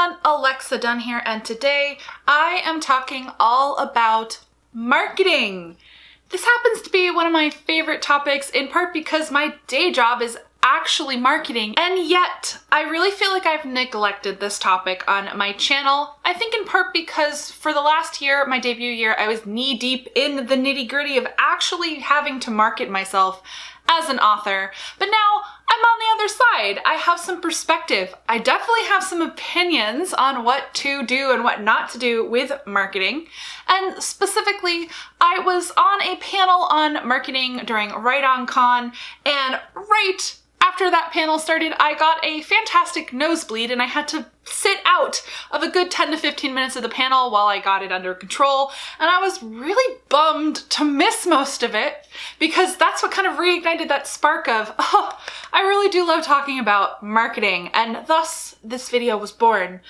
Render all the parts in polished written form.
everyone, Alexa Dunn here, and today I am talking all about marketing. This happens to be one of my favorite topics, in part because my day job is actually marketing, and yet I really feel like I've neglected this topic on my channel. I think in part because for the last year, my debut year, I was knee deep in the nitty-gritty of actually having to market myself as an author, but now I'm on the other side. I have some perspective. I definitely have some opinions on what to do and what not to do with marketing. And specifically, I was on a panel on marketing during Write On Con, and right after that panel started, I got a fantastic nosebleed and I had to sit out of a good 10 to 15 minutes of the panel while I got it under control. And I was really bummed to miss most of it because that's what kind of reignited that spark of, oh, I really do love talking about marketing. And thus this video was born.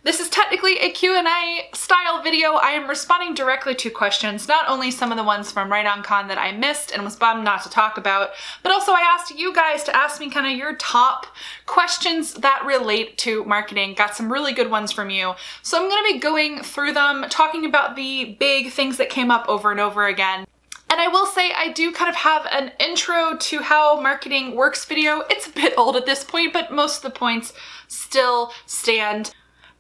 This is technically a Q&A style video. I am responding directly to questions, not only some of the ones from Write On Con that I missed and was bummed not to talk about, but also I asked you guys to ask me kind of your top questions that relate to marketing. Got some really good ones from you. So I'm gonna be going through them, talking about the big things that came up over and over again. And I will say I do kind of have an intro to how marketing works video. It's a bit old at this point, but most of the points still stand.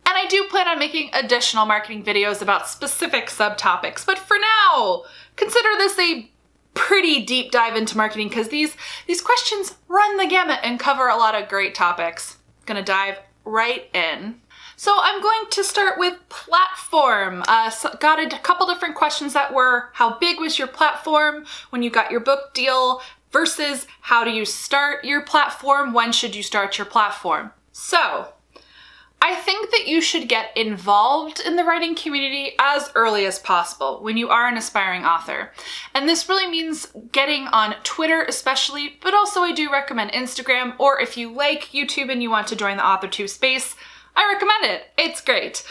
And I do plan on making additional marketing videos about specific subtopics, but for now, consider this a pretty deep dive into marketing because these questions run the gamut and cover a lot of great topics. Gonna dive right in. So I'm going to start with platform. Got a couple different questions that were, how big was your platform when you got your book deal versus how do you start your platform? When should you start your platform? So I think that you should get involved in the writing community as early as possible when you are an aspiring author. And this really means getting on Twitter especially, but also I do recommend Instagram, or if you like YouTube and you want to join the AuthorTube space, I recommend it. It's great.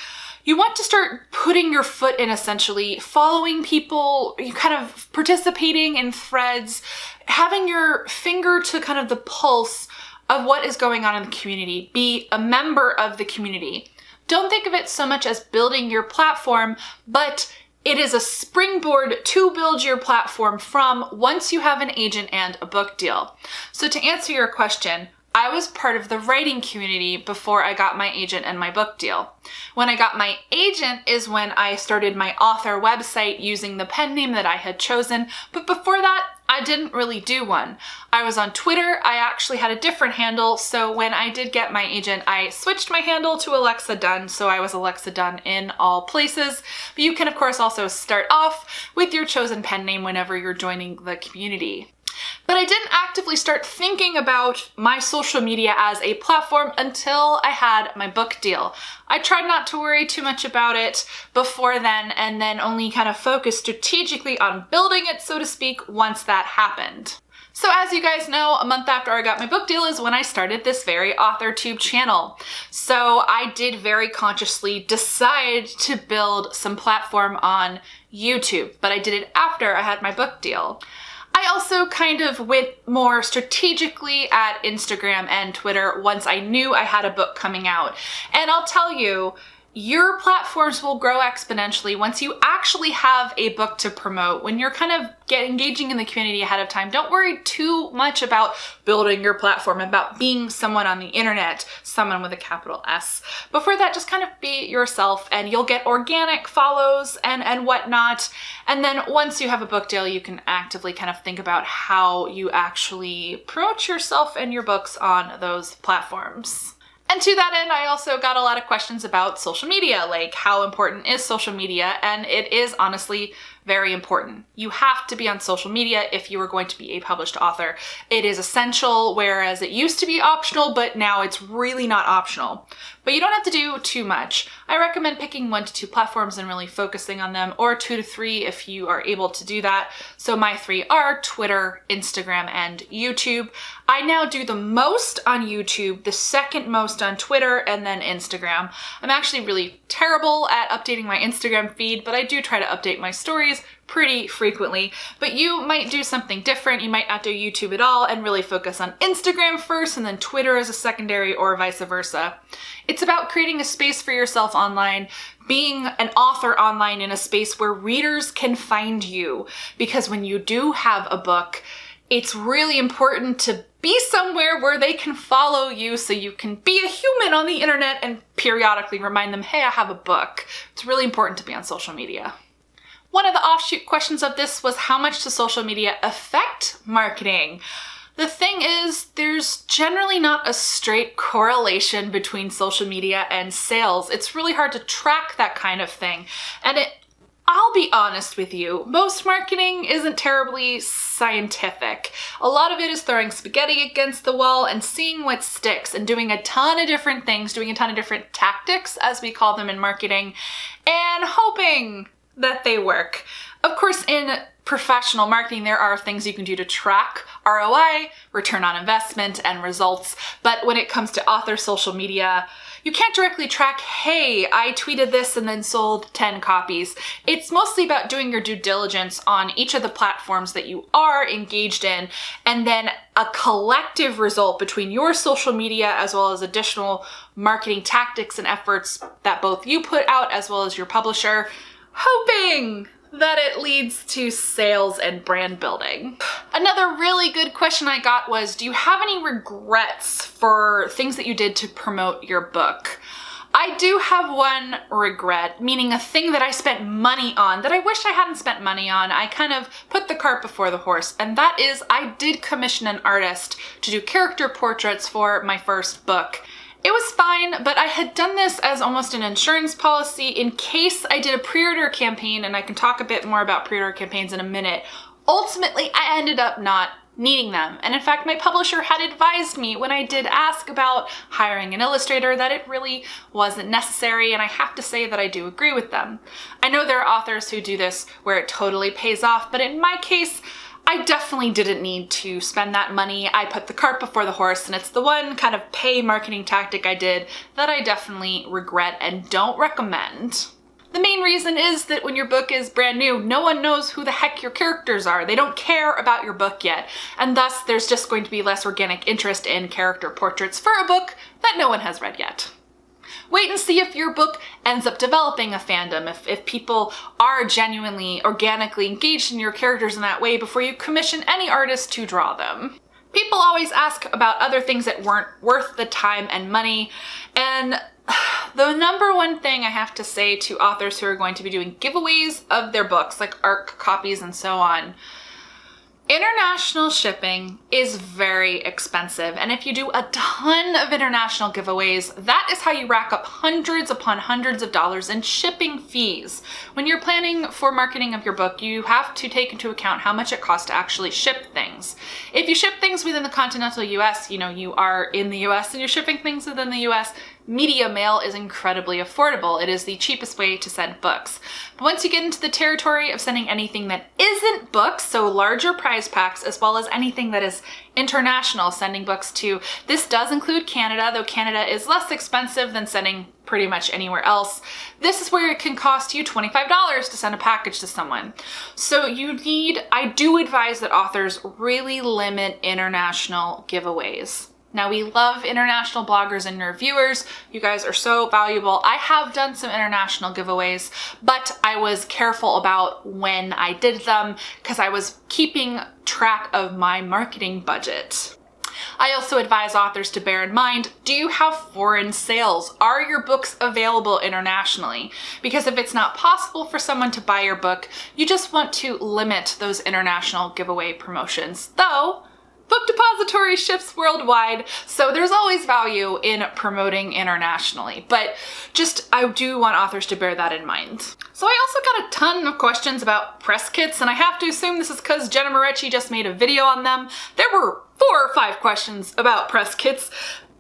You want to start putting your foot in, essentially, following people, you kind of participating in threads, having your finger to kind of the pulse of what is going on in the community. Be a member of the community. Don't think of it so much as building your platform, but it is a springboard to build your platform from once you have an agent and a book deal. So to answer your question, I was part of the writing community before I got my agent and my book deal. When I got my agent is when I started my author website using the pen name that I had chosen, but before that, I didn't really do one. I was on Twitter. I actually had a different handle, so when I did get my agent, I switched my handle to Alexa Dunn, so I was Alexa Dunn in all places. But you can, of course, also start off with your chosen pen name whenever you're joining the community. But I didn't actively start thinking about my social media as a platform until I had my book deal. I tried not to worry too much about it before then, and then only kind of focused strategically on building it, so to speak, once that happened. So as you guys know, a month after I got my book deal is when I started this very AuthorTube channel. So I did very consciously decide to build some platform on YouTube, but I did it after I had my book deal. I also kind of went more strategically at Instagram and Twitter once I knew I had a book coming out. And I'll tell you, your platforms will grow exponentially once you actually have a book to promote. When you're kind of engaging in the community ahead of time, don't worry too much about building your platform, about being someone on the internet, someone with a capital S. Before that, just kind of be yourself and you'll get organic follows and whatnot. And then once you have a book deal, you can actively kind of think about how you actually promote yourself and your books on those platforms. And to that end, I also got a lot of questions about social media, like how important is social media? And it is honestly very important. You have to be on social media if you are going to be a published author. It is essential, whereas it used to be optional, but now it's really not optional. But you don't have to do too much. I recommend picking 1 to 2 platforms and really focusing on them, or 2 to 3 if you are able to do that. So my 3 are Twitter, Instagram, and YouTube. I now do the most on YouTube, the second most on Twitter, and then Instagram. I'm actually really terrible at updating my Instagram feed, but I do try to update my stories stories pretty frequently, but you might do something different. You might not do YouTube at all and really focus on Instagram first and then Twitter as a secondary, or vice versa. It's about creating a space for yourself online, being an author online in a space where readers can find you. Because when you do have a book, it's really important to be somewhere where they can follow you so you can be a human on the internet and periodically remind them, hey, I have a book. It's really important to be on social media. One of the offshoot questions of this was, how much does social media affect marketing? The thing is, there's generally not a straight correlation between social media and sales. It's really hard to track that kind of thing. And I'll be honest with you, most marketing isn't terribly scientific. A lot of it is throwing spaghetti against the wall and seeing what sticks and doing a ton of different things, doing a ton of different tactics, as we call them in marketing, and hoping that they work. Of course, in professional marketing, there are things you can do to track ROI, return on investment, and results. But when it comes to author social media, you can't directly track, hey, I tweeted this and then sold 10 copies. It's mostly about doing your due diligence on each of the platforms that you are engaged in, and then a collective result between your social media as well as additional marketing tactics and efforts that both you put out as well as your publisher, hoping that it leads to sales and brand building. Another really good question I got was, do you have any regrets for things that you did to promote your book? I do have one regret, meaning a thing that I spent money on that I wish I hadn't spent money on. I kind of put the cart before the horse, and that is I did commission an artist to do character portraits for my first book. It was fine, but I had done this as almost an insurance policy in case I did a pre-order campaign, and I can talk a bit more about pre-order campaigns in a minute. Ultimately, I ended up not needing them. And in fact, my publisher had advised me when I did ask about hiring an illustrator that it really wasn't necessary, and I have to say that I do agree with them. I know there are authors who do this where it totally pays off, but in my case, I definitely didn't need to spend that money. I put the cart before the horse, and it's the one kind of pay marketing tactic I did that I definitely regret and don't recommend. The main reason is that when your book is brand new, no one knows who the heck your characters are. They don't care about your book yet, and thus there's just going to be less organic interest in character portraits for a book that no one has read yet. Wait and see if your book ends up developing a fandom, if people are genuinely, organically engaged in your characters in that way before you commission any artist to draw them. People always ask about other things that weren't worth the time and money, and the number one thing I have to say to authors who are going to be doing giveaways of their books, like ARC copies and so on, international shipping is very expensive, and if you do a ton of international giveaways, that is how you rack up hundreds upon hundreds of dollars in shipping fees. When you're planning for marketing of your book, you have to take into account how much it costs to actually ship things. If you ship things within the continental US, you are in the US and you're shipping things within the US, media mail is incredibly affordable. It is the cheapest way to send books. But once you get into the territory of sending anything that isn't books, so larger prize packs, as well as anything that is international, sending books to, this does include Canada, though Canada is less expensive than sending pretty much anywhere else. This is where it can cost you $25 to send a package to someone. So I do advise that authors really limit international giveaways. Now, we love international bloggers and reviewers. You guys are so valuable. I have done some international giveaways, but I was careful about when I did them because I was keeping track of my marketing budget. I also advise authors to bear in mind, do you have foreign sales? Are your books available internationally? Because if it's not possible for someone to buy your book, you just want to limit those international giveaway promotions. Though, Book Depository ships worldwide, so there's always value in promoting internationally, but I do want authors to bear that in mind. So I also got a ton of questions about press kits, and I have to assume this is because Jenna Moretti just made a video on them. There were 4 or 5 questions about press kits.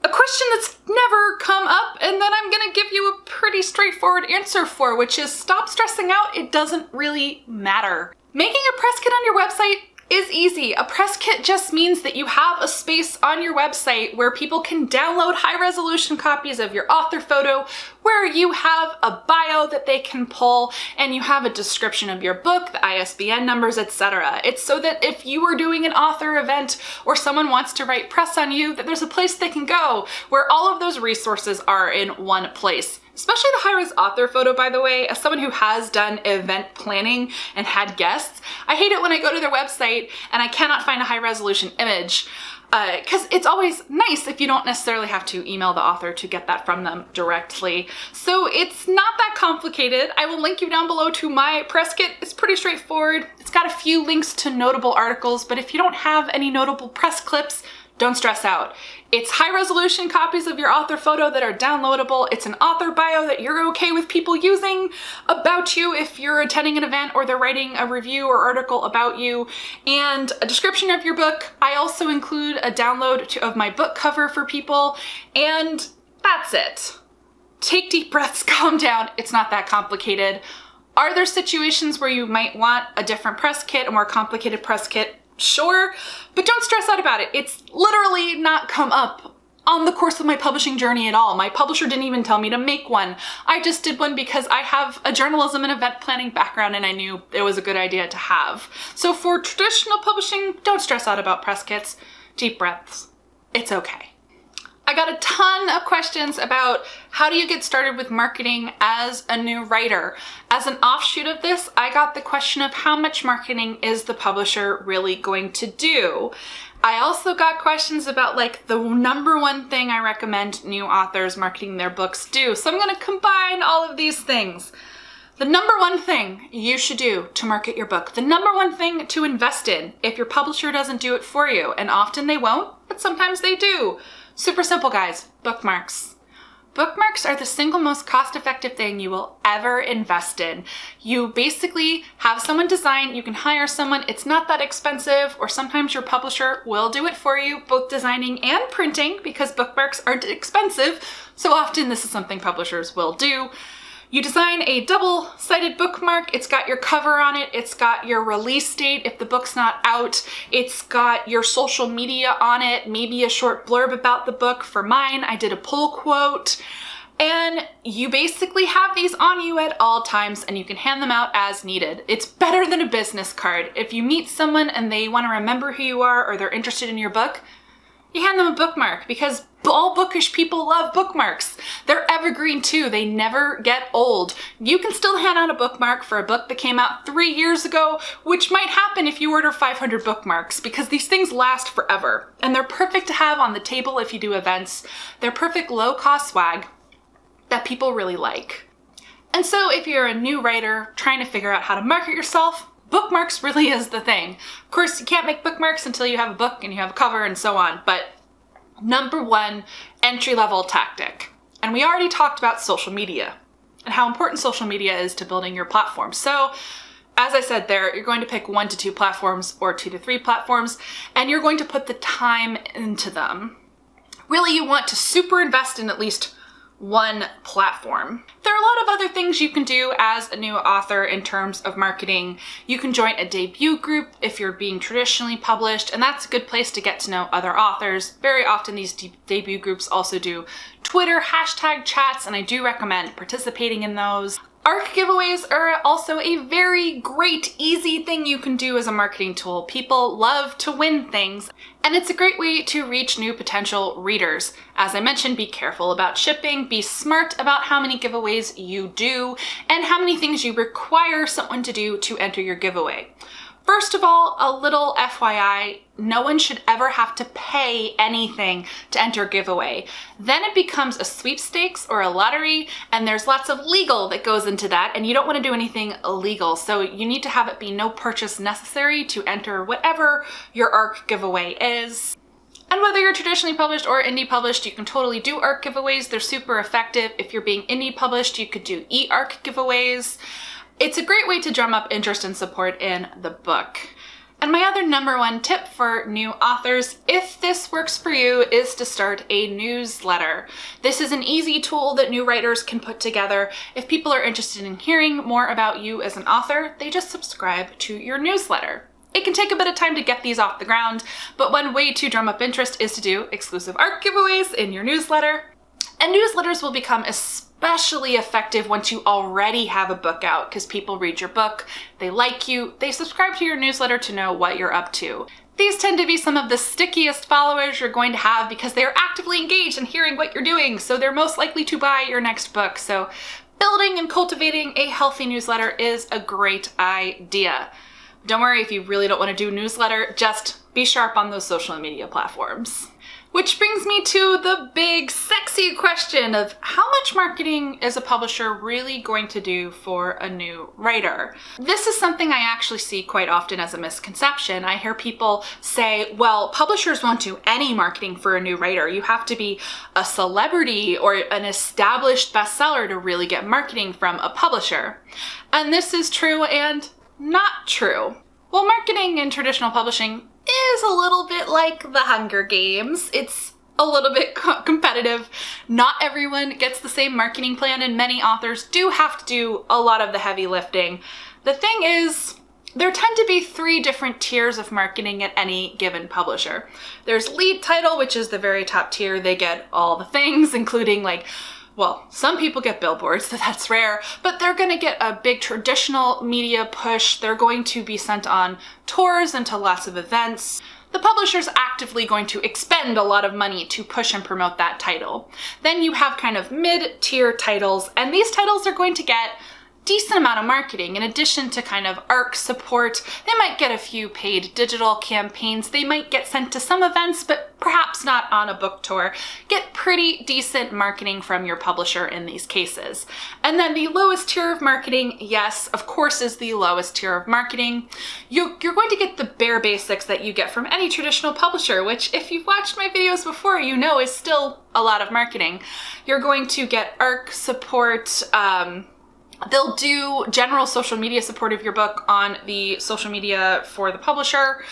A question that's never come up, and then I'm gonna give you a pretty straightforward answer for, which is stop stressing out, it doesn't really matter. Making a press kit on your website is easy. A press kit just means that you have a space on your website where people can download high-resolution copies of your author photo, where you have a bio that they can pull, and you have a description of your book, the ISBN numbers, etc. It's so that if you are doing an author event or someone wants to write press on you, that there's a place they can go where all of those resources are in one place. Especially the high-res author photo, by the way. As someone who has done event planning and had guests, I hate it when I go to their website and I cannot find a high-resolution image, because it's always nice if you don't necessarily have to email the author to get that from them directly. So it's not that complicated. I will link you down below to my press kit. It's pretty straightforward. It's got a few links to notable articles, but if you don't have any notable press clips, don't stress out. It's high-resolution copies of your author photo that are downloadable. It's an author bio that you're okay with people using about you if you're attending an event or they're writing a review or article about you, and a description of your book. I also include a download of my book cover for people, and that's it. Take deep breaths, calm down. It's not that complicated. Are there situations where you might want a different press kit, a more complicated press kit? Sure, but don't stress out about it. It's literally not come up on the course of my publishing journey at all. My publisher didn't even tell me to make one. I just did one because I have a journalism and event planning background and I knew it was a good idea to have. So for traditional publishing, don't stress out about press kits. Deep breaths. It's okay. I got a ton of questions about how do you get started with marketing as a new writer. As an offshoot of this, I got the question of how much marketing is the publisher really going to do? I also got questions about like the number one thing I recommend new authors marketing their books do. So I'm going to combine all of these things. The number one thing you should do to market your book, the number one thing to invest in if your publisher doesn't do it for you, and often they won't, but sometimes they do. Super simple, guys. Bookmarks. Bookmarks are the single most cost-effective thing you will ever invest in. You basically have someone design, you can hire someone, it's not that expensive, or sometimes your publisher will do it for you, both designing and printing, because bookmarks aren't expensive, so often this is something publishers will do. You design a double-sided bookmark, it's got your cover on it, it's got your release date if the book's not out, it's got your social media on it, maybe a short blurb about the book. For mine, I did a pull quote, and you basically have these on you at all times and you can hand them out as needed. It's better than a business card. If you meet someone and they want to remember who you are or they're interested in your book, you hand them a bookmark, because all bookish people love bookmarks. They're evergreen too. They never get old. You can still hand out a bookmark for a book that came out 3 years ago, which might happen if you order 500 bookmarks, because these things last forever. And they're perfect to have on the table if you do events. They're perfect low-cost swag that people really like. And so if you're a new writer trying to figure out how to market yourself, bookmarks really is the thing. Of course, you can't make bookmarks until you have a book and you have a cover and so on, but number one entry-level tactic. And we already talked about social media and how important social media is to building your platform. So as I said there, you're going to pick 1 to 2 platforms or 2 to 3 platforms, and you're going to put the time into them. Really, you want to super invest in at least one platform. There are a lot of other things you can do as a new author in terms of marketing. You can join a debut group if you're being traditionally published, and that's a good place to get to know other authors. Very often these debut groups also do Twitter hashtag chats, and I do recommend participating in those. ARC giveaways are also a very great, easy thing you can do as a marketing tool. People love to win things, and it's a great way to reach new potential readers. As I mentioned, be careful about shipping, be smart about how many giveaways you do, and how many things you require someone to do to enter your giveaway. First of all, a little FYI, no one should ever have to pay anything to enter a giveaway. Then it becomes a sweepstakes or a lottery, and there's lots of legal that goes into that, and you don't want to do anything illegal. So you need to have it be no purchase necessary to enter whatever your ARC giveaway is. And whether you're traditionally published or indie published, you can totally do ARC giveaways. They're super effective. If you're being indie published, you could do e-ARC giveaways. It's a great way to drum up interest and support in the book. And my other number one tip for new authors, if this works for you, is to start a newsletter. This is an easy tool that new writers can put together. If people are interested in hearing more about you as an author, they just subscribe to your newsletter. It can take a bit of time to get these off the ground, but one way to drum up interest is to do exclusive art giveaways in your newsletter. And newsletters will become especially effective once you already have a book out, because people read your book, they like you, they subscribe to your newsletter to know what you're up to. These tend to be some of the stickiest followers you're going to have because they're actively engaged in hearing what you're doing, so they're most likely to buy your next book. So building and cultivating a healthy newsletter is a great idea. Don't worry if you really don't want to do a newsletter, just be sharp on those social media platforms. Which brings me to the big sexy question of how much marketing is a publisher really going to do for a new writer? This is something I actually see quite often as a misconception. I hear people say, well, publishers won't do any marketing for a new writer. You have to be a celebrity or an established bestseller to really get marketing from a publisher. And this is true and not true. Well, marketing in traditional publishing is a little bit like the Hunger Games. It's a little bit competitive. Not everyone gets the same marketing plan, and many authors do have to do a lot of the heavy lifting. The thing is, there tend to be 3 different tiers of marketing at any given publisher. There's lead title, which is the very top tier. They get all the things, including well, some people get billboards, so that's rare, but they're going to get a big traditional media push. They're going to be sent on tours and to lots of events. The publisher's actively going to expend a lot of money to push and promote that title. Then you have kind of mid-tier titles, and these titles are going to get decent amount of marketing. In addition to kind of ARC support, they might get a few paid digital campaigns, they might get sent to some events, but perhaps not on a book tour. Get pretty decent marketing from your publisher in these cases. And then the lowest tier of marketing, yes, of course, is the lowest tier of marketing. You're going to get the bare basics that you get from any traditional publisher, which if you've watched my videos before, you know is still a lot of marketing. You're going to get ARC support, they'll do general social media support of your book on the social media for the publisher,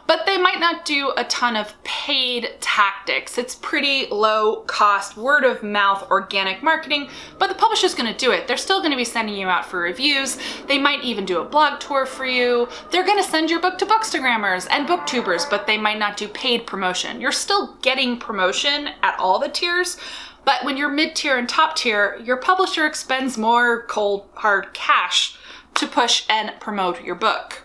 but they might not do a ton of paid tactics. It's pretty low cost, word of mouth, organic marketing, but the publisher's gonna do it. They're still gonna be sending you out for reviews. They might even do a blog tour for you. They're gonna send your book to bookstagrammers and booktubers, but they might not do paid promotion. You're still getting promotion at all the tiers, but when you're mid-tier and top tier, your publisher expends more cold, hard cash to push and promote your book.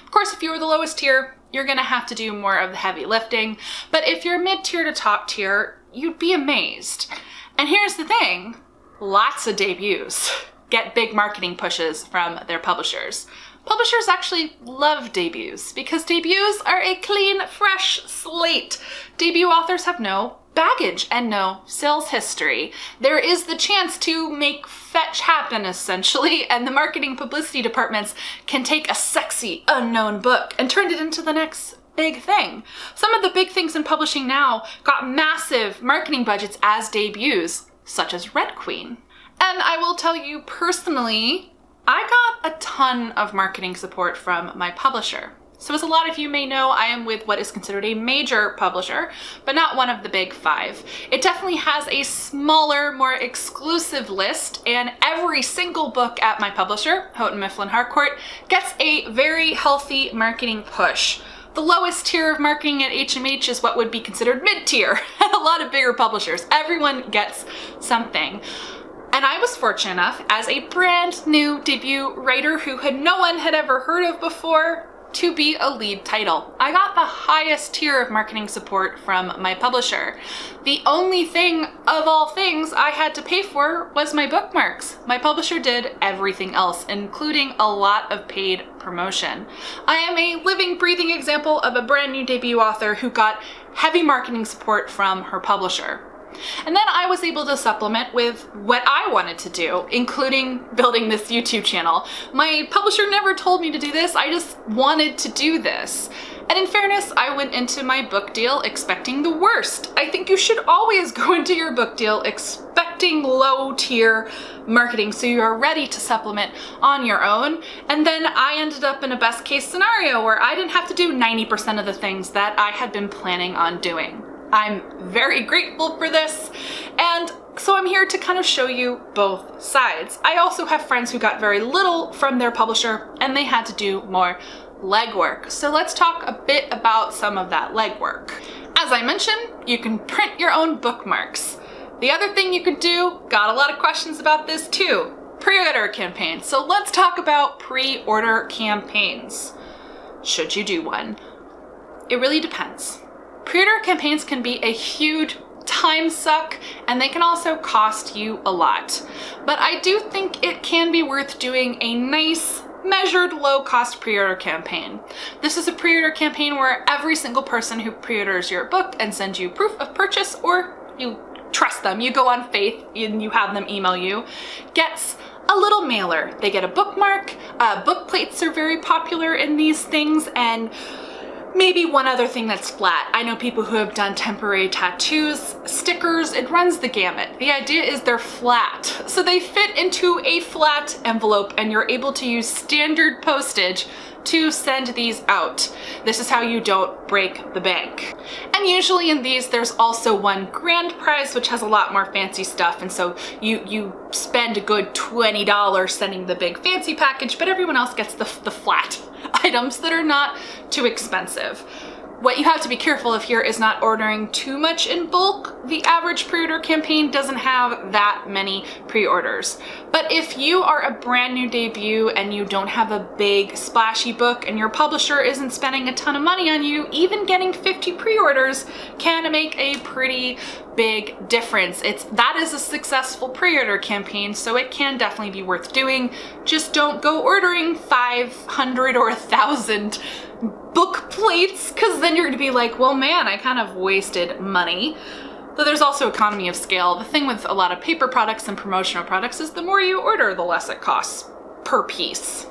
Of course, if you're the lowest tier, you're gonna have to do more of the heavy lifting. But if you're mid-tier to top tier, you'd be amazed. And here's the thing, lots of debuts get big marketing pushes from their publishers. Publishers actually love debuts because debuts are a clean, fresh slate. Debut authors have no baggage and no sales history. There is the chance to make fetch happen, essentially, and the marketing publicity departments can take a sexy, unknown book and turn it into the next big thing. Some of the big things in publishing now got massive marketing budgets as debuts, such as Red Queen. And I will tell you personally, I got a ton of marketing support from my publisher. So as a lot of you may know, I am with what is considered a major publisher, but not one of the big 5. It definitely has a smaller, more exclusive list, and every single book at my publisher, Houghton Mifflin Harcourt, gets a very healthy marketing push. The lowest tier of marketing at HMH is what would be considered mid-tier at a lot of bigger publishers. Everyone gets something. And I was fortunate enough, as a brand new debut writer who no one had ever heard of before, to be a lead title. I got the highest tier of marketing support from my publisher. The only thing of all things I had to pay for was my bookmarks. My publisher did everything else, including a lot of paid promotion. I am a living, breathing example of a brand new debut author who got heavy marketing support from her publisher. And then I was able to supplement with what I wanted to do, including building this YouTube channel. My publisher never told me to do this, I just wanted to do this. And in fairness, I went into my book deal expecting the worst. I think you should always go into your book deal expecting low tier marketing so you are ready to supplement on your own. And then I ended up in a best case scenario where I didn't have to do 90% of the things that I had been planning on doing. I'm very grateful for this, and so I'm here to kind of show you both sides. I also have friends who got very little from their publisher and they had to do more legwork. So let's talk a bit about some of that legwork. As I mentioned, you can print your own bookmarks. The other thing you could do, got a lot of questions about this too, pre-order campaigns. So let's talk about pre-order campaigns. Should you do one? It really depends. Pre-order campaigns can be a huge time suck, and they can also cost you a lot. But I do think it can be worth doing a nice, measured, low-cost pre-order campaign. This is a pre-order campaign where every single person who pre-orders your book and sends you proof of purchase, or you trust them, you go on faith and you have them email you, gets a little mailer. They get a bookmark. Book plates are very popular in these things, and maybe one other thing that's flat. I know people who have done temporary tattoos, stickers, it runs the gamut. The idea is they're flat. So they fit into a flat envelope and you're able to use standard postage to send these out. This is how you don't break the bank. And usually in these, there's also one grand prize, which has a lot more fancy stuff. And so you spend a good $20 sending the big fancy package, but everyone else gets the flat items that are not too expensive. What you have to be careful of here is not ordering too much in bulk. The average pre-order campaign doesn't have that many pre-orders. But if you are a brand new debut and you don't have a big splashy book and your publisher isn't spending a ton of money on you, even getting 50 pre-orders can make a pretty big difference. That is a successful pre-order campaign, so it can definitely be worth doing. Just don't go ordering 500 or 1,000 book plates, because then you're going to be like, well, man, I kind of wasted money. Though there's also economy of scale. The thing with a lot of paper products and promotional products is the more you order, the less it costs per piece.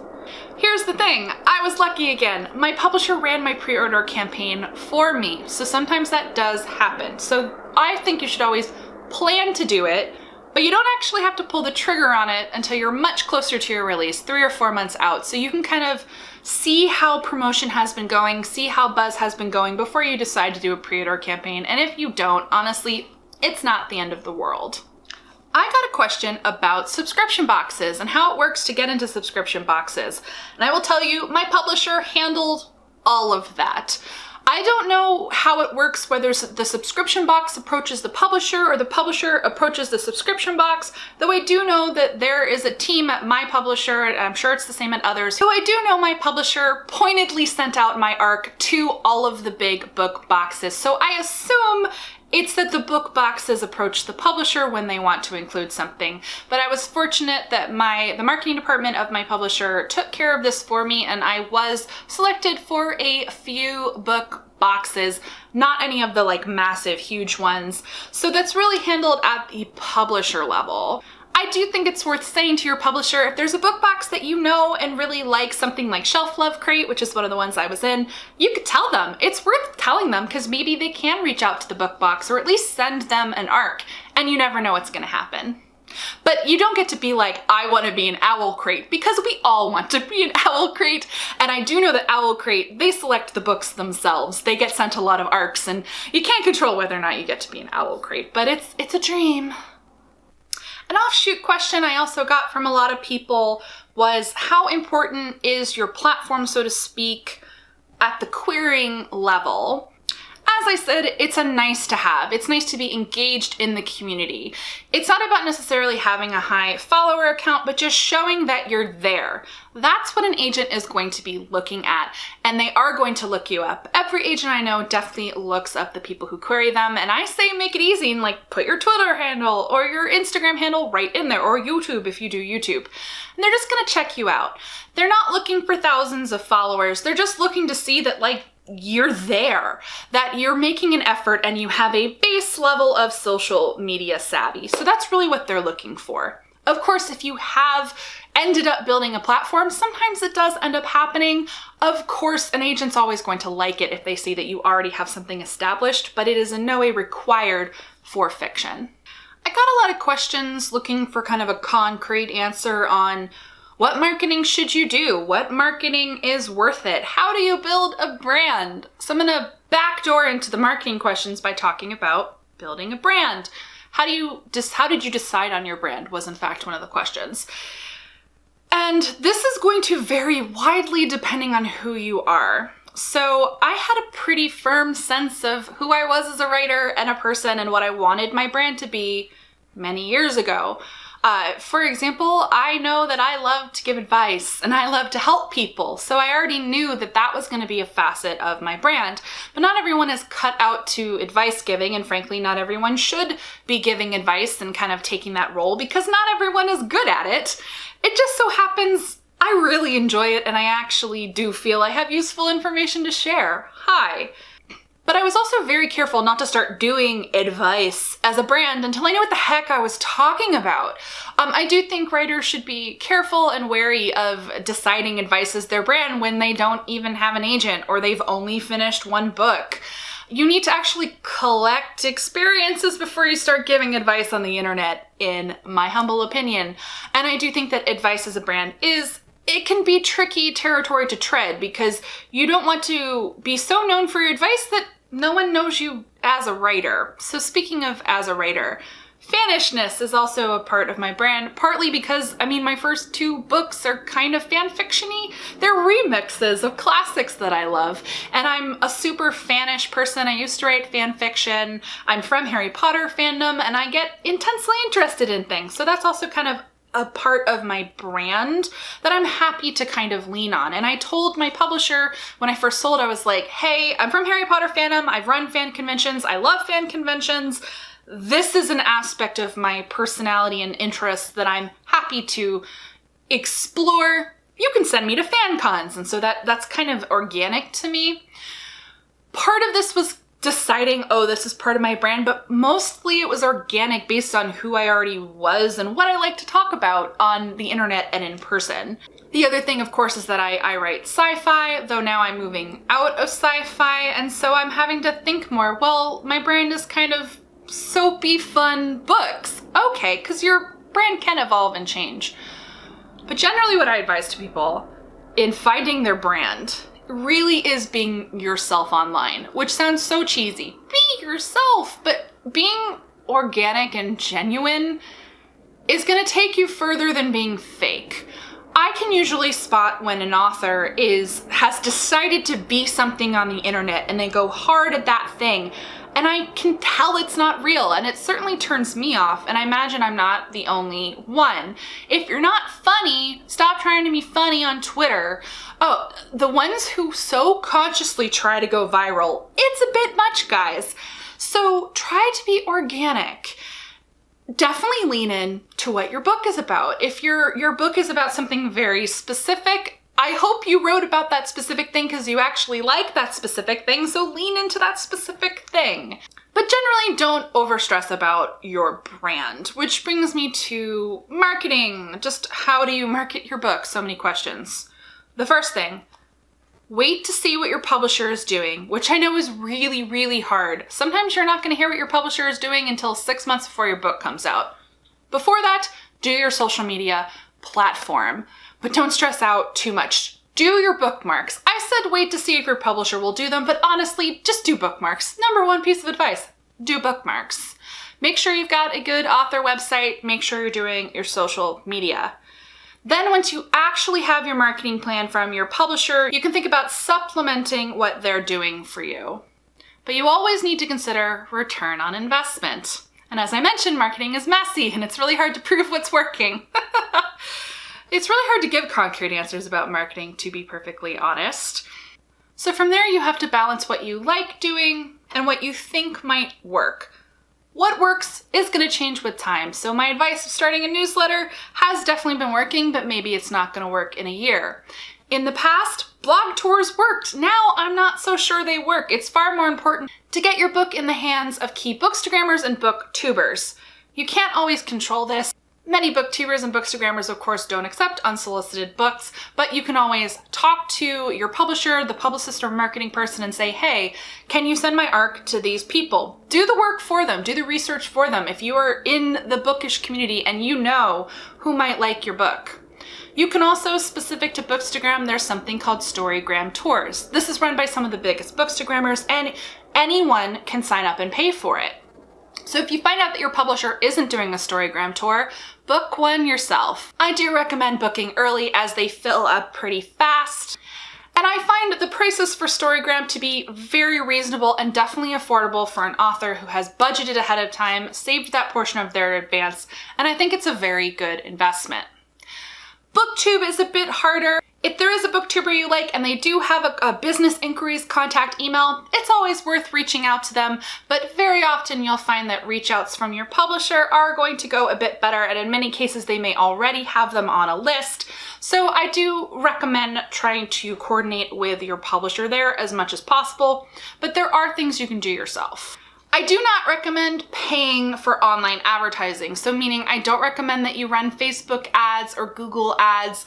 Here's the thing, I was lucky again. My publisher ran my pre-order campaign for me, so sometimes that does happen. So I think you should always plan to do it, but you don't actually have to pull the trigger on it until you're much closer to your release, 3 or 4 months out. So you can kind of see how promotion has been going, see how buzz has been going before you decide to do a pre-order campaign. And if you don't, honestly, it's not the end of the world. I got a question about subscription boxes and how it works to get into subscription boxes. And I will tell you, my publisher handled all of that. I don't know how it works, whether the subscription box approaches the publisher or the publisher approaches the subscription box, though I do know that there is a team at my publisher, and I'm sure it's the same at others, who I do know my publisher pointedly sent out my ARC to all of the big book boxes. So I assume it's that the book boxes approach the publisher when they want to include something. But I was fortunate that the marketing department of my publisher took care of this for me, and I was selected for a few book boxes, not any of the like massive, huge ones. So that's really handled at the publisher level. I do think it's worth saying to your publisher, if there's a book box that you know and really like, something like Shelf Love Crate, which is one of the ones I was in, you could tell them. It's worth telling them, because maybe they can reach out to the book box or at least send them an ARC, and you never know what's gonna happen. But you don't get to be like, I want to be an Owl Crate, because we all want to be an Owl Crate. And I do know that Owl Crate, they select the books themselves. They get sent a lot of ARCs, and you can't control whether or not you get to be an Owl Crate, but it's a dream. An offshoot question I also got from a lot of people was, how important is your platform, so to speak, at the querying level? As I said, it's a nice to have. It's nice to be engaged in the community. It's not about necessarily having a high follower account, but just showing that you're there. That's what an agent is going to be looking at, and they are going to look you up. Every agent I know definitely looks up the people who query them, and I say make it easy and like put your Twitter handle or your Instagram handle right in there, or YouTube if you do YouTube. And they're just gonna check you out. They're not looking for thousands of followers. They're just looking to see that like you're there, that you're making an effort and you have a base level of social media savvy. So that's really what they're looking for. Of course, if you have ended up building a platform, sometimes it does end up happening. Of course, an agent's always going to like it if they see that you already have something established, but it is in no way required for fiction. I got a lot of questions looking for kind of a concrete answer on what marketing should you do? What marketing is worth it? How do you build a brand? So I'm gonna backdoor into the marketing questions by talking about building a brand. How did you decide on your brand was in fact one of the questions. And this is going to vary widely depending on who you are. So I had a pretty firm sense of who I was as a writer and a person and what I wanted my brand to be many years ago. For example, I know that I love to give advice and I love to help people. So I already knew that that was going to be a facet of my brand. But not everyone is cut out to advice giving, and frankly, not everyone should be giving advice and kind of taking that role because not everyone is good at it. It just so happens I really enjoy it and I actually do feel I have useful information to share. Hi. But I was also very careful not to start doing advice as a brand until I knew what the heck I was talking about. I do think writers should be careful and wary of deciding advice as their brand when they don't even have an agent or they've only finished one book. You need to actually collect experiences before you start giving advice on the internet, in my humble opinion. And I do think that advice as a brand it can be tricky territory to tread because you don't want to be so known for your advice that no one knows you as a writer. So speaking of as a writer, fanishness is also a part of my brand, partly because, my first 2 books are kind of fan fiction-y. They're remixes of classics that I love, and I'm a super fanish person. I used to write fan fiction. I'm from Harry Potter fandom, and I get intensely interested in things. So that's also kind of a part of my brand that I'm happy to kind of lean on. And I told my publisher when I first sold, I was like, hey, I'm from Harry Potter fandom. I've run fan conventions. I love fan conventions. This is an aspect of my personality and interests that I'm happy to explore. You can send me to fan cons. And so that's kind of organic to me. Part of this was deciding, this is part of my brand, but mostly it was organic based on who I already was and what I like to talk about on the internet and in person. The other thing, of course, is that I write sci-fi, though now I'm moving out of sci-fi, and so I'm having to think more, well, my brand is kind of soapy, fun books. Okay, because your brand can evolve and change. But generally what I advise to people in finding their brand really is being yourself online, which sounds so cheesy. Be yourself, but being organic and genuine is going to take you further than being fake. I can usually spot when an author has decided to be something on the internet and they go hard at that thing, and I can tell it's not real, and it certainly turns me off, and I imagine I'm not the only one. If you're not funny, stop trying to be funny on Twitter. Oh, the ones who so consciously try to go viral, it's a bit much, guys. So try to be organic. Definitely lean in to what your book is about. If your book is about something very specific, I hope you wrote about that specific thing because you actually like that specific thing, so lean into that specific thing. But generally don't overstress about your brand, which brings me to marketing. Just how do you market your book? So many questions. The first thing, wait to see what your publisher is doing, which I know is really, really hard. Sometimes you're not going to hear what your publisher is doing until 6 months before your book comes out. Before that, do your social media platform. But don't stress out too much. Do your bookmarks. I said wait to see if your publisher will do them, but honestly, just do bookmarks. Number 1 piece of advice, do bookmarks. Make sure you've got a good author website. Make sure you're doing your social media. Then once you actually have your marketing plan from your publisher, you can think about supplementing what they're doing for you. But you always need to consider return on investment. And as I mentioned, marketing is messy and it's really hard to prove what's working. It's really hard to give concrete answers about marketing, to be perfectly honest. So from there, you have to balance what you like doing and what you think might work. What works is going to change with time. So my advice of starting a newsletter has definitely been working, but maybe it's not going to work in a year. In the past, blog tours worked. Now I'm not so sure they work. It's far more important to get your book in the hands of key bookstagrammers and booktubers. You can't always control this. Many booktubers and bookstagrammers, of course, don't accept unsolicited books, but you can always talk to your publisher, the publicist or marketing person, and say, hey, can you send my ARC to these people? Do the work for them, do the research for them if you are in the bookish community and you know who might like your book. You can also, specific to Bookstagram, there's something called Storygram Tours. This is run by some of the biggest bookstagrammers and anyone can sign up and pay for it. So if you find out that your publisher isn't doing a Storygram tour, book one yourself. I do recommend booking early as they fill up pretty fast. And I find the prices for Storygram to be very reasonable and definitely affordable for an author who has budgeted ahead of time, saved that portion of their advance, and I think it's a very good investment. Booktube is a bit harder. If there is a booktuber you like and they do have a business inquiries contact email, it's always worth reaching out to them, but very often you'll find that reach outs from your publisher are going to go a bit better, and in many cases they may already have them on a list. So I do recommend trying to coordinate with your publisher there as much as possible, but there are things you can do yourself. I do not recommend paying for online advertising, so meaning I don't recommend that you run Facebook ads or Google ads.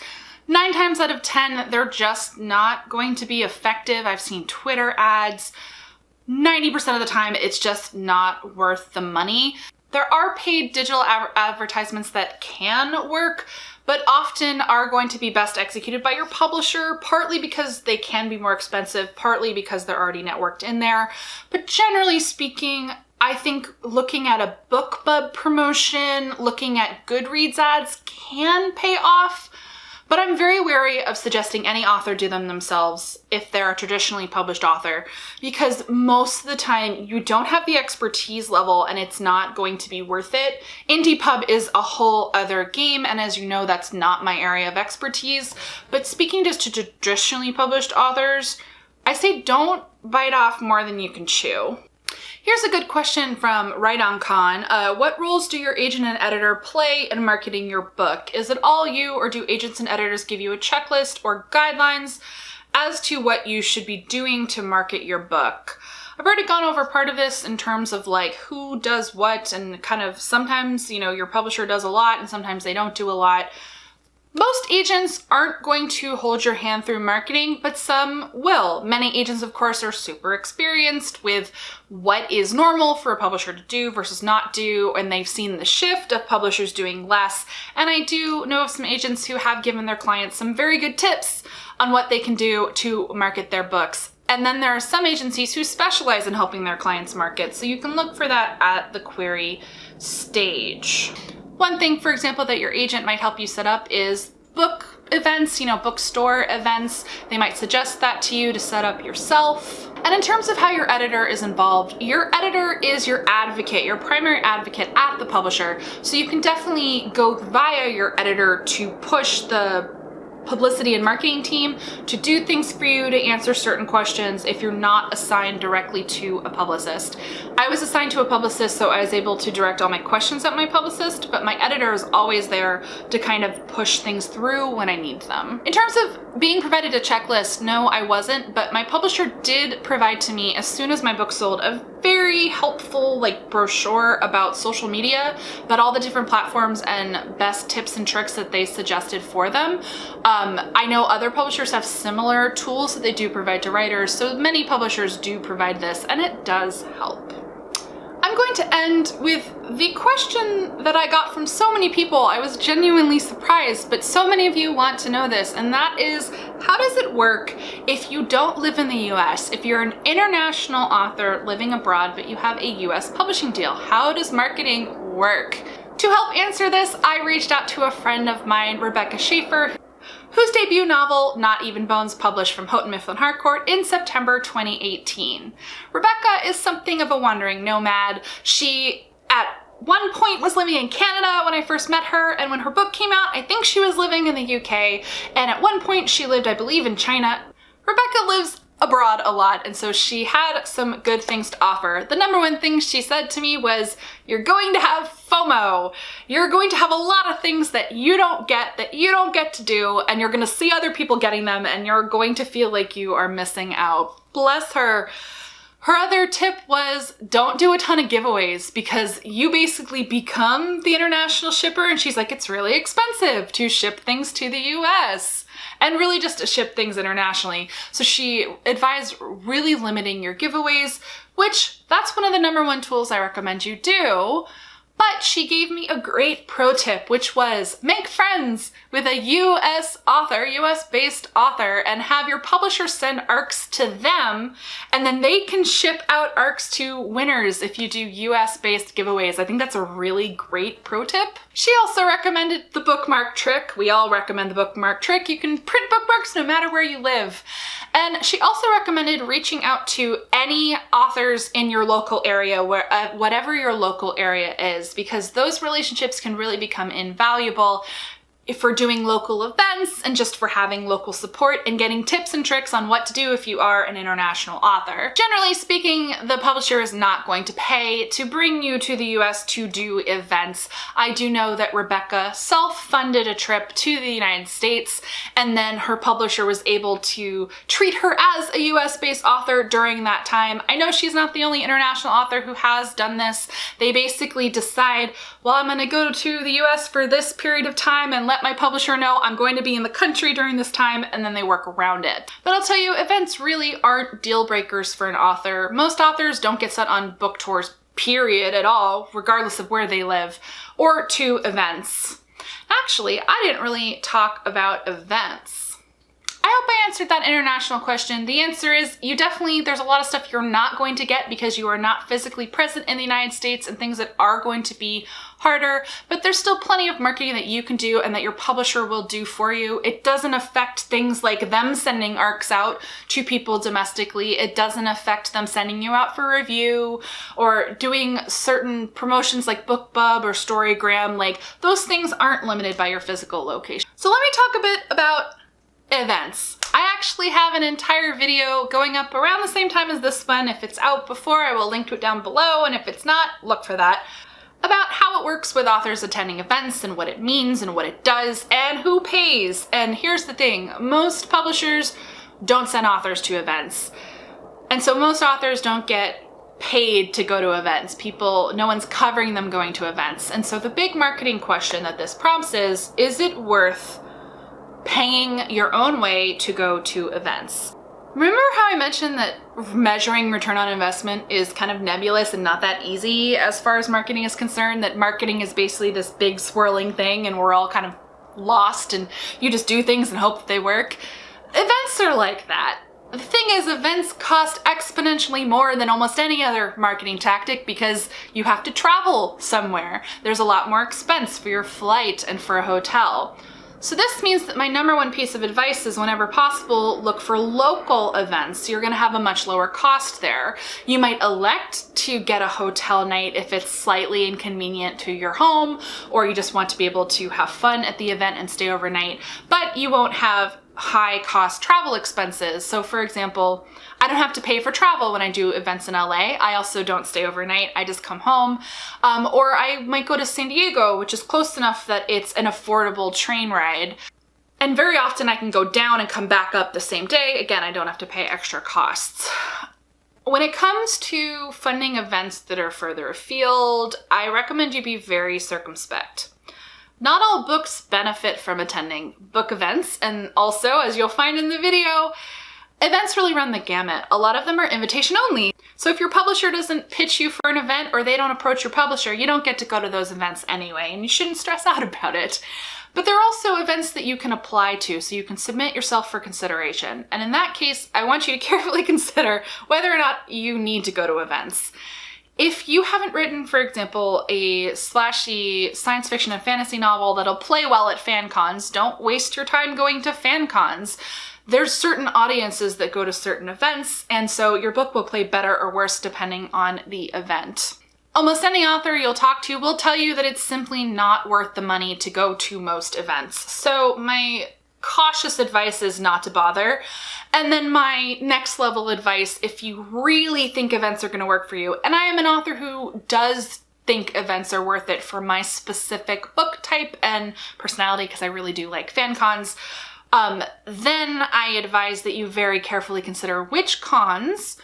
9 times out of 10, they're just not going to be effective. I've seen Twitter ads. 90% of the time, it's just not worth the money. There are paid digital advertisements that can work, but often are going to be best executed by your publisher, partly because they can be more expensive, partly because they're already networked in there. But generally speaking, I think looking at a BookBub promotion, looking at Goodreads ads can pay off. But I'm very wary of suggesting any author do them themselves if they're a traditionally published author, because most of the time you don't have the expertise level and it's not going to be worth it. Indie pub is a whole other game, and as you know, that's not my area of expertise. But speaking just to traditionally published authors, I say don't bite off more than you can chew. Here's a good question from Right On Con. What roles do your agent and editor play in marketing your book? Is it all you, or do agents and editors give you a checklist or guidelines as to what you should be doing to market your book? I've already gone over part of this in terms of like who does what, and kind of sometimes, you know, your publisher does a lot and sometimes they don't do a lot. Most agents aren't going to hold your hand through marketing, but some will. Many agents, of course, are super experienced with what is normal for a publisher to do versus not do, and they've seen the shift of publishers doing less. And I do know of some agents who have given their clients some very good tips on what they can do to market their books. And then there are some agencies who specialize in helping their clients market, so you can look for that at the query stage. One thing, for example, that your agent might help you set up is book events, bookstore events. They might suggest that to you to set up yourself. And in terms of how your editor is involved, your editor is your advocate, your primary advocate at the publisher. So you can definitely go via your editor to push the publicity and marketing team to do things for you, to answer certain questions if you're not assigned directly to a publicist. I was assigned to a publicist, so I was able to direct all my questions at my publicist, but my editor is always there to kind of push things through when I need them. In terms of being provided a checklist, no, I wasn't, but my publisher did provide to me, as soon as my book sold, a very helpful brochure about social media, about all the different platforms and best tips and tricks that they suggested for them. I know other publishers have similar tools that they do provide to writers, so many publishers do provide this, and it does help. I'm going to end with the question that I got from so many people. I was genuinely surprised, but so many of you want to know this, and that is, how does it work if you don't live in the US? If you're an international author living abroad, but you have a US publishing deal, how does marketing work? To help answer this, I reached out to a friend of mine, Rebecca Schaefer, whose debut novel, Not Even Bones, published from Houghton Mifflin Harcourt in September 2018. Rebecca is something of a wandering nomad. She, at one point, was living in Canada when I first met her, and when her book came out, I think she was living in the UK, and at one point she lived, I believe, in China. Rebecca lives abroad a lot, and so she had some good things to offer. The number one thing she said to me was, you're going to have FOMO. You're going to have a lot of things that you don't get to do, and you're going to see other people getting them, and you're going to feel like you are missing out. Bless her. Her other tip was, don't do a ton of giveaways, because you basically become the international shipper, and she's like, it's really expensive to ship things to the US. And really just to ship things internationally. So she advised really limiting your giveaways, which that's one of the number one tools I recommend you do. But she gave me a great pro tip, which was make friends with a US author, US-based author, and have your publisher send ARCs to them, and then they can ship out ARCs to winners if you do US-based giveaways. I think that's a really great pro tip. She also recommended the bookmark trick. We all recommend the bookmark trick. You can print bookmarks no matter where you live. And she also recommended reaching out to any authors in your local area, whatever your local area is, because those relationships can really become invaluable for doing local events and just for having local support and getting tips and tricks on what to do if you are an international author. Generally speaking, the publisher is not going to pay to bring you to the US to do events. I do know that Rebecca self-funded a trip to the United States, and then her publisher was able to treat her as a US-based author during that time. I know she's not the only international author who has done this. They basically decide, well, I'm gonna go to the US for this period of time and let my publisher know I'm going to be in the country during this time, and then they work around it. But I'll tell you, events really aren't deal breakers for an author. Most authors don't get sent on book tours, period, at all, regardless of where they live, or to events. Actually, I didn't really talk about events. I hope I answered that international question. The answer is there's a lot of stuff you're not going to get because you are not physically present in the United States, and things that are going to be harder, but there's still plenty of marketing that you can do and that your publisher will do for you. It doesn't affect things like them sending ARCs out to people domestically. It doesn't affect them sending you out for review or doing certain promotions like BookBub or Storygram. Like, those things aren't limited by your physical location. So let me talk a bit about events. I actually have an entire video going up around the same time as this one. If it's out before, I will link to it down below, and if it's not, look for that, about how it works with authors attending events and what it means and what it does and who pays. And here's the thing, most publishers don't send authors to events. And so most authors don't get paid to go to events. No one's covering them going to events. And so the big marketing question that this prompts is it worth paying your own way to go to events? Remember how I mentioned that measuring return on investment is kind of nebulous and not that easy as far as marketing is concerned, that marketing is basically this big swirling thing and we're all kind of lost and you just do things and hope that they work? Events are like that. The thing is, events cost exponentially more than almost any other marketing tactic because you have to travel somewhere. There's a lot more expense for your flight and for a hotel. So this means that my number one piece of advice is, whenever possible, look for local events. You're gonna have a much lower cost there. You might elect to get a hotel night if it's slightly inconvenient to your home, or you just want to be able to have fun at the event and stay overnight, but you won't have high cost travel expenses. So for example, I don't have to pay for travel when I do events in LA. I also don't stay overnight. I just come home. Or I might go to San Diego, which is close enough that it's an affordable train ride. And very often I can go down and come back up the same day. Again, I don't have to pay extra costs. When it comes to funding events that are further afield, I recommend you be very circumspect. Not all books benefit from attending book events, and also, as you'll find in the video, events really run the gamut. A lot of them are invitation only. So if your publisher doesn't pitch you for an event or they don't approach your publisher, you don't get to go to those events anyway, and you shouldn't stress out about it. But there are also events that you can apply to, so you can submit yourself for consideration. And in that case, I want you to carefully consider whether or not you need to go to events. If you haven't written, for example, a splashy science fiction and fantasy novel that'll play well at fan cons, don't waste your time going to fan cons. There's certain audiences that go to certain events, and so your book will play better or worse depending on the event. Almost any author you'll talk to will tell you that it's simply not worth the money to go to most events. So my cautious advice is not to bother. And then my next level advice, if you really think events are going to work for you, and I am an author who does think events are worth it for my specific book type and personality, because I really do like fan cons, then I advise that you very carefully consider which cons.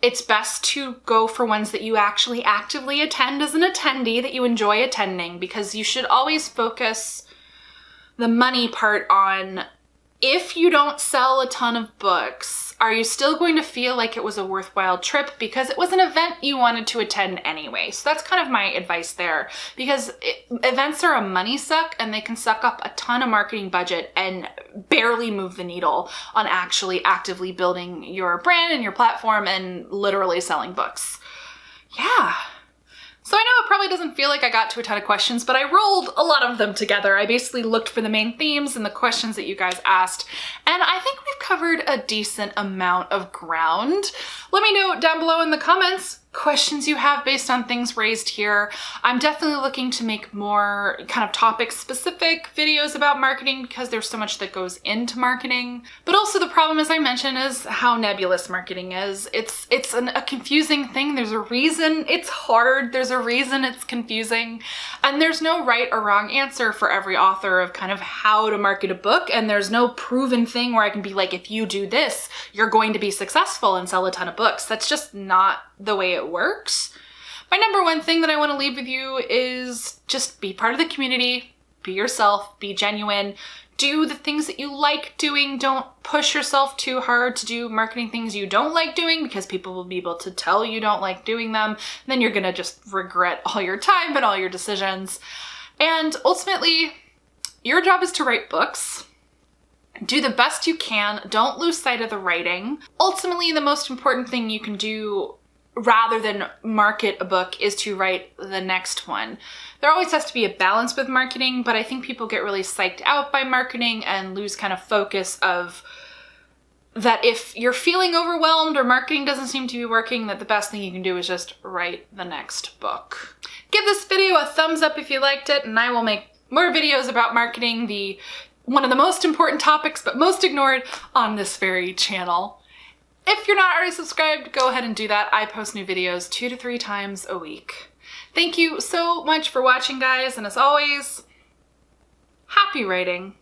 It's best to go for ones that you actually actively attend as an attendee, that you enjoy attending, because you should always focus the money part on, if you don't sell a ton of books, Are you still going to feel like it was a worthwhile trip because it was an event you wanted to attend anyway? So that's kind of my advice there, because events are a money suck and they can suck up a ton of marketing budget and barely move the needle on actually actively building your brand and your platform and literally selling books. Yeah. So I know it probably doesn't feel like I got to a ton of questions, but I rolled a lot of them together. I basically looked for the main themes and the questions that you guys asked, and I think we've covered a decent amount of ground. Let me know down below in the comments questions you have based on things raised here. I'm definitely looking to make more kind of topic specific videos about marketing because there's so much that goes into marketing. But also the problem, as I mentioned, is how nebulous marketing is. It's a confusing thing. There's a reason it's hard. There's a reason it's confusing. And there's no right or wrong answer for every author of kind of how to market a book. And there's no proven thing where I can be like, if you do this, you're going to be successful and sell a ton of books. That's just not the way it works. My number one thing that I want to leave with you is just be part of the community, be yourself, be genuine, do the things that you like doing. Don't push yourself too hard to do marketing things you don't like doing because people will be able to tell you don't like doing them. And then you're gonna just regret all your time and all your decisions. And ultimately, your job is to write books. Do the best you can. Don't lose sight of the writing. Ultimately, the most important thing you can do rather than market a book is to write the next one. There always has to be a balance with marketing, but I think people get really psyched out by marketing and lose kind of focus of that if you're feeling overwhelmed or marketing doesn't seem to be working, that the best thing you can do is just write the next book. Give this video a thumbs up if you liked it, and I will make more videos about marketing, one of the most important topics but most ignored on this very channel. If you're not already subscribed, go ahead and do that. I post new videos 2 to 3 times a week. Thank you so much for watching, guys, and as always, happy writing.